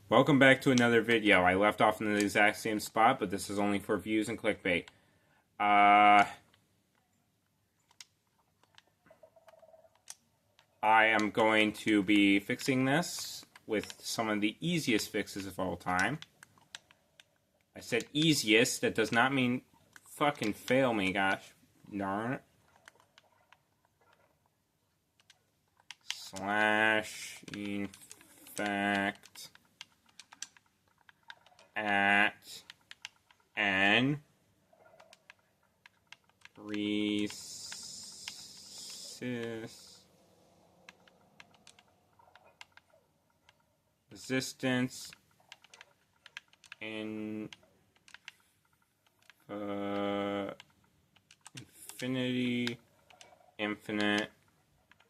Welcome back to another video. I left off in the exact same spot, but this is only for views and clickbait. I am going to be fixing this with some of the easiest fixes of all time. I said easiest, that does not mean fucking fail me, gosh darn it. Slash infect at n resistance in infinite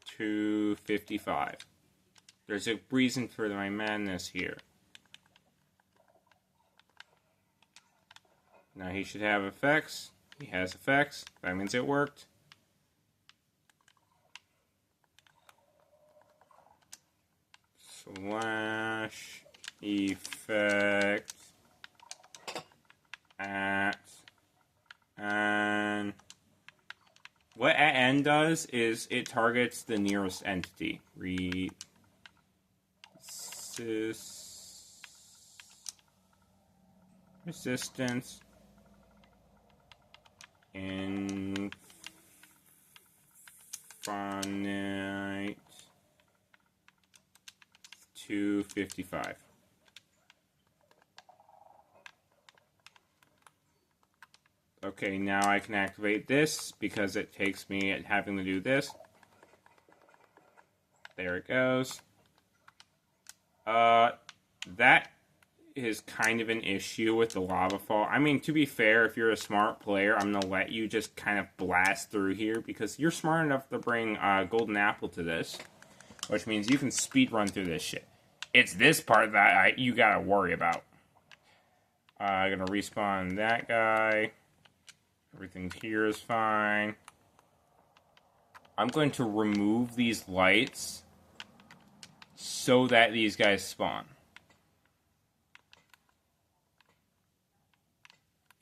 255. There's a reason for my madness here. Now he should have effects. He has effects. That means it worked. Slash effect at n. What at n does is it targets the nearest entity. Resistance infinite 255. Okay, now I can activate this because it takes me at having to do this. There it goes. That is kind of an issue with the lava fall. I mean, to be fair, if you're a smart player, I'm going to let you just kind of blast through here because you're smart enough to bring Golden Apple to this, which means you can speed run through this shit. It's this part that you got to worry about. I'm going to respawn that guy. Everything here is fine. I'm going to remove these lights so that these guys spawn.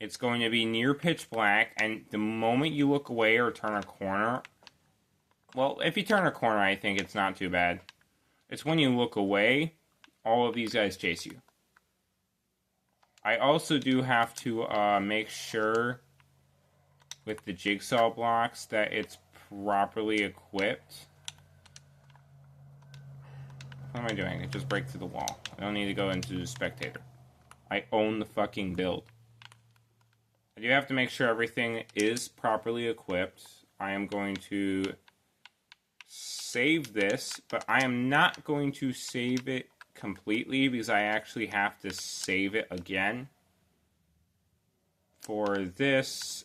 It's going to be near pitch black, and the moment you look away or turn a corner... Well, if you turn a corner, I think it's not too bad. It's when you look away, all of these guys chase you. I also do have to make sure with the jigsaw blocks that it's properly equipped. What am I doing? I just break through the wall. I don't need to go into the spectator. I own the fucking build. I do have to make sure everything is properly equipped. I am going to save this, but I am not going to save it completely because I actually have to save it again for this,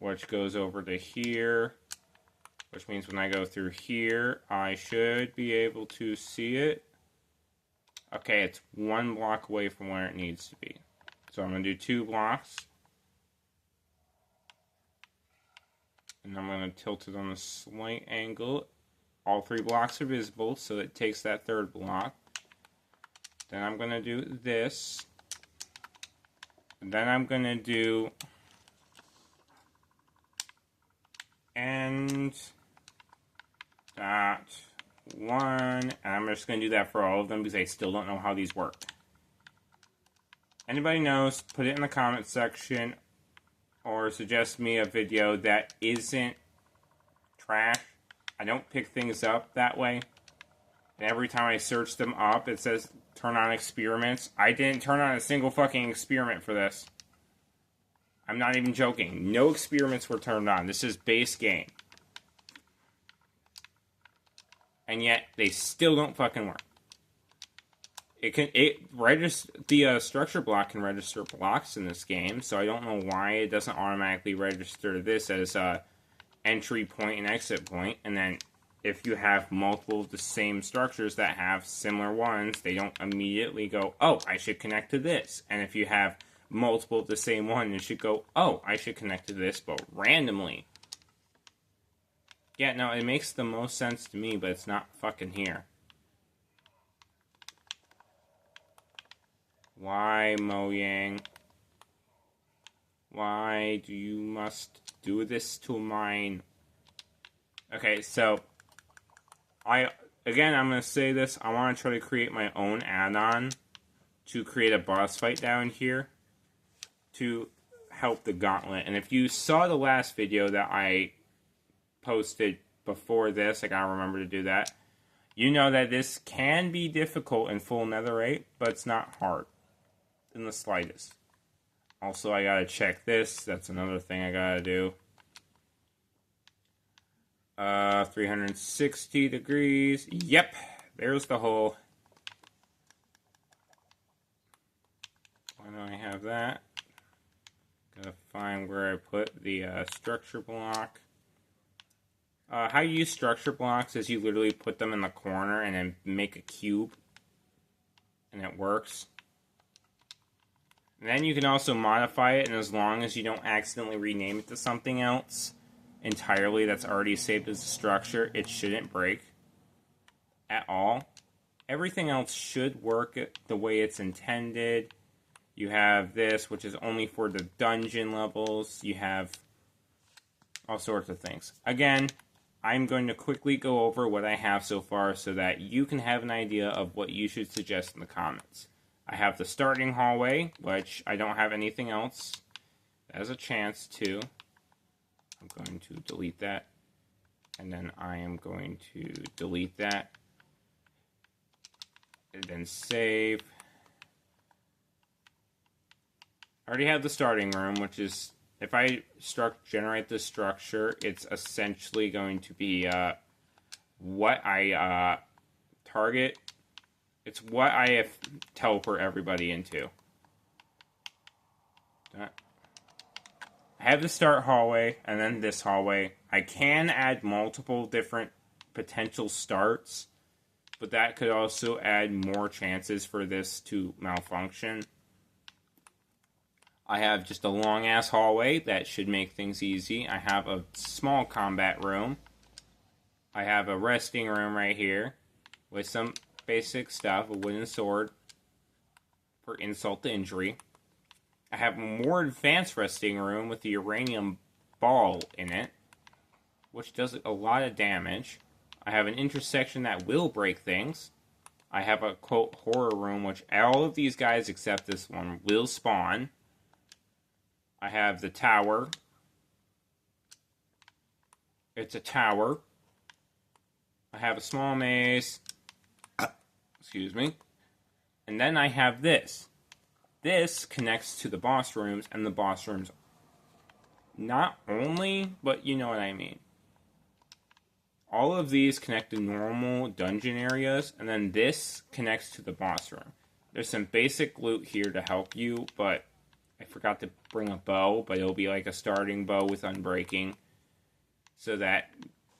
which goes over to here, which means when I go through here, I should be able to see it. Okay, it's one block away from where it needs to be. So I'm going to do 2 blocks. And I'm going to tilt it on a slight angle. All 3 blocks are visible, so it takes that 3rd block. Then I'm going to do this. And then I'm going to do end dot 1. And I'm just going to do that for all of them because I still don't know how these work. Anybody knows, put it in the comment section. Or suggest me a video that isn't trash. I don't pick things up that way. And every time I search them up, it says turn on experiments. I didn't turn on a single fucking experiment for this. I'm not even joking. No experiments were turned on. This is base game. And yet, they still don't fucking work. The structure block can register blocks in this game, so I don't know why it doesn't automatically register this as a entry point and exit point. And then if you have multiple of the same structures that have similar ones, they don't immediately go, oh, I should connect to this. And if you have multiple of the same one, it should go, oh, I should connect to this, but randomly. Yeah, no, it makes the most sense to me, but it's not fucking here. Why, Mojang? Why do you must do this to mine? Okay, so I'm gonna say this. I want to try to create my own add-on to create a boss fight down here to help the gauntlet. And if you saw the last video that I posted before this, I gotta remember to do that. You know that this can be difficult in full netherite, but it's not hard in the slightest. Also, I gotta check this. That's another thing I gotta do. 360 degrees. Yep, there's the hole. Why don't I have that? Gotta find where I put the structure block. How you use structure blocks is you literally put them in the corner and then make a cube. And it works. And then you can also modify it, and as long as you don't accidentally rename it to something else entirely that's already saved as a structure, it shouldn't break at all. Everything else should work the way it's intended. You have this, which is only for the dungeon levels. You have all sorts of things. Again, I'm going to quickly go over what I have so far so that you can have an idea of what you should suggest in the comments. I have the starting hallway, which I don't have anything else. There's a chance to. I'm going to delete that. And then I am going to delete that. And then save. I already have the starting room, which is, if I generate the structure, it's essentially going to be what I target. It's what I have teleport everybody into. I have the start hallway, and then this hallway. I can add multiple different potential starts, but that could also add more chances for this to malfunction. I have just a long-ass hallway. That should make things easy. I have a small combat room. I have a resting room right here with some basic stuff, a wooden sword for insult to injury. I have a more advanced resting room with the uranium ball in it, which does a lot of damage. I have an intersection that will break things. I have a, quote, horror room, which all of these guys except this one will spawn. I have the tower. It's a tower. I have a small maze. Excuse me. And then I have this. This connects to the boss rooms, and the boss rooms not only, but you know what I mean. All of these connect to normal dungeon areas, and then this connects to the boss room. There's some basic loot here to help you, but I forgot to bring a bow, but it'll be like a starting bow with unbreaking, so that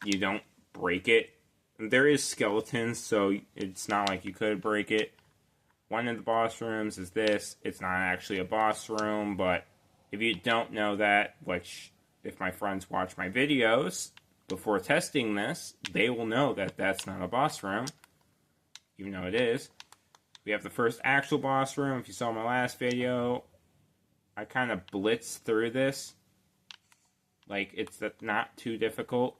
you don't break it. There is skeletons, so it's not like you could break it. One of the boss rooms is this. It's not actually a boss room, but if you don't know that, which if my friends watch my videos before testing this, they will know that that's not a boss room, even though it is. We have the first actual boss room. If you saw my last video, I kind of blitzed through this. Like, it's not too difficult.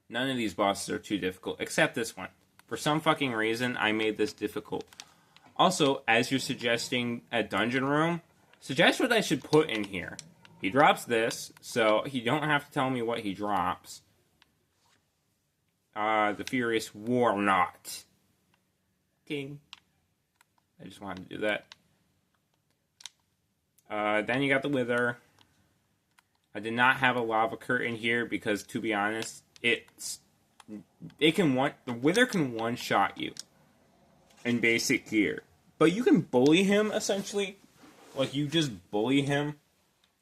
None of these bosses are too difficult, except this one. For some fucking reason, I made this difficult. Also, as you're suggesting a dungeon room, suggest what I should put in here. He drops this, so you don't have to tell me what he drops. The Furious Warknot. King. I just wanted to do that. Then you got the Wither. I did not have a lava curtain here because, to be honest, the Wither can one-shot you in basic gear. But you can bully him, essentially. Like, you just bully him.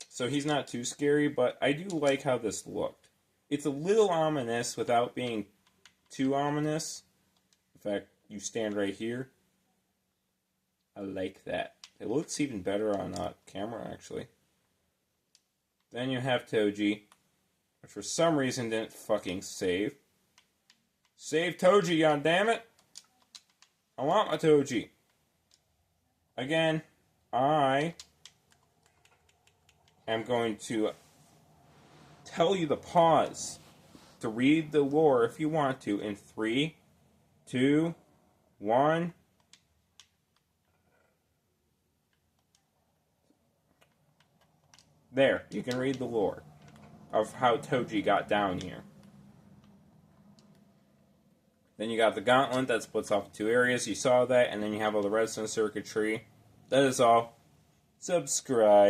So he's not too scary, but I do like how this looked. It's a little ominous without being too ominous. In fact, you stand right here. I like that. It looks even better on camera, actually. Then you have Toji, which for some reason didn't fucking save. Save Toji, goddammit! I want my Toji. again, I am going to tell you the pause to read the lore if you want to in 3, 2, 1. There, you can read the lore of how Toji got down here. Then you got the gauntlet that splits off in 2 areas. You saw that, and then you have all the redstone circuitry. That is all. Subscribe.